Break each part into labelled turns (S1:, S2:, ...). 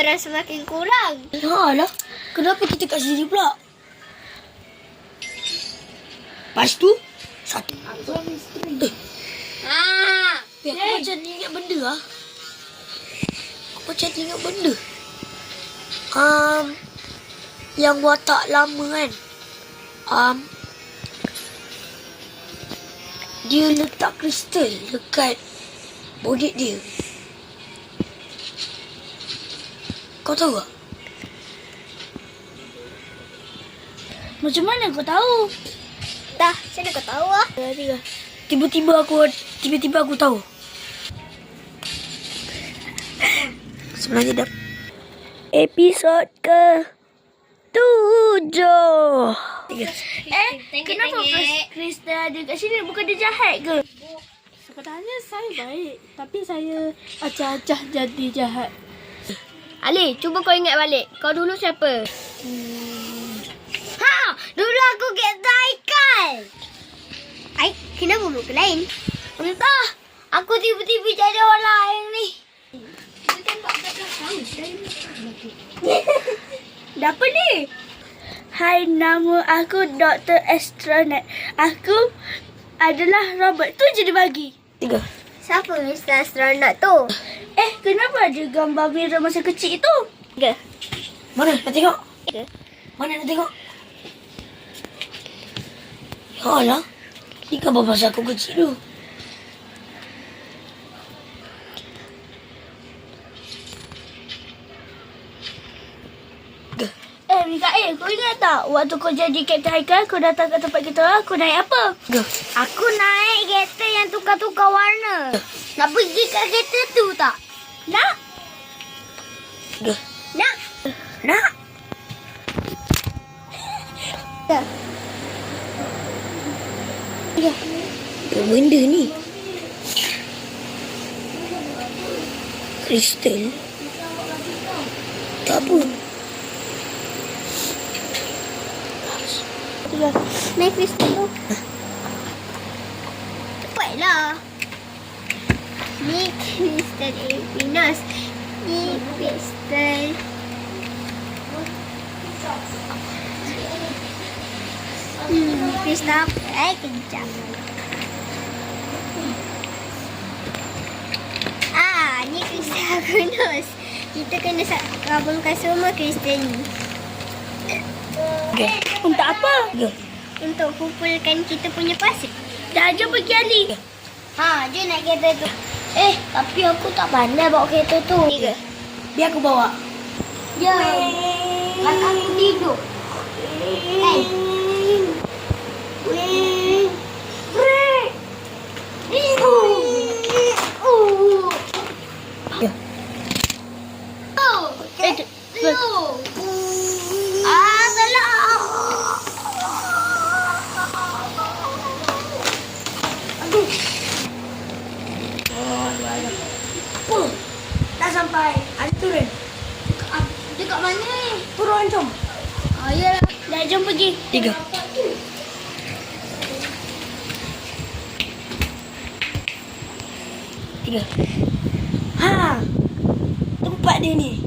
S1: orang semakin kurang.
S2: Alah, kenapa kita kat sini pula? Lepas tu, satu. Aku macam ingat benda lah. Aku macam ingat benda. Yang watak lama kan. Dia letak kristal dekat bodek dia. Kau tahu tak?
S3: Macam mana kau tahu?
S1: Dah, macam mana kau tahu lah?
S2: Tiba-tiba aku tahu. Sebenarnya dah episod ke 7.
S3: Kenapa Krista ada kat sini? Bukan dia jahat ke? Sebenarnya saya baik, tapi saya acah-acah jadi jahat.
S1: Ali, cuba kau ingat balik. Kau dulu siapa? Dulu aku Captain Haikal. Kenapa muka lain? Entah. Aku tiba-tiba jadi orang lain ni.
S3: Dah apa ni? Hai, nama aku Dr. Astronaut. Aku adalah robot. Tu je dia bagi.
S2: 3.
S1: Siapa Mr. Astronaut tu?
S3: Kenapa ada gambar Mira masa kecil tu?
S1: 3.
S2: Mana nak tengok?
S1: 3.
S2: Mana nak tengok? Alah, ni gambar masa aku kecil tu.
S3: Mikael, kau ingat tak? Waktu kau jadi Captain Haikal, kau datang ke tempat kita orang, kau naik apa?
S1: Aku naik kereta yang tukar-tukar warna. Nak pergi kat kereta tu tak? Nak? Nak?
S2: Nak?
S1: Tak.
S2: Apa benda ni? Kristal? Tak apa.
S1: Naik kristal tu. Cepatlah. Ni kristal Venus. Ni kristal kristal apa? Kejap. Ni kristal Venus. Kita kena gabungkan semua kristal ni.
S3: Untuk apa?
S1: Untuk kumpulkan kita punya pasir.
S3: Dah jom pergi Ali.
S1: Jom naik kereta tu. Tapi aku tak pandai bawa kereta tu. 3.
S2: Biar aku bawa.
S1: Ya. Kan aku tidur. Kan?
S2: Dah sampai. Ada turun.
S1: Dia kat mana ni?
S2: Turun jom.
S1: Yalah.
S3: Dah jom pergi.
S2: 3. Tempat dia ni.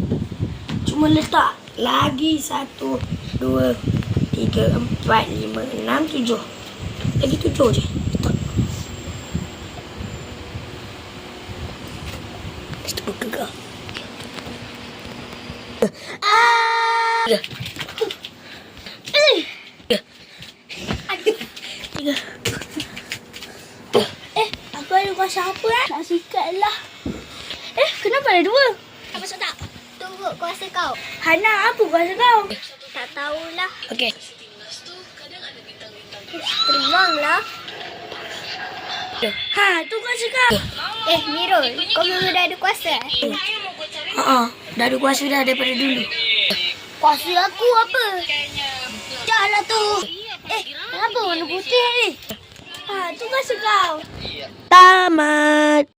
S2: Cuma letak lagi 1, 2, 3, 4, 5, 6, 7. Lagi 7 je. Letak. Lepas tu buka kau. 3. 3.
S3: Aku ada kuasa apa Nak sikat lah. Kenapa ada 2?
S1: Apa sebab tak? Tunggu kuasa kau.
S3: Hana, apa kuasa kau?
S1: Tak tahulah.
S2: Okey.
S1: Terbanglah.
S3: Tu kuasa kau.
S1: Mirul, kau memang dah ada kuasa?
S2: Dah ada kuasa dah daripada dulu.
S1: Kuasa aku apa? Janganlah tu. Kenapa warna putih ni?
S3: Tu kuasa kau.
S2: Tamat.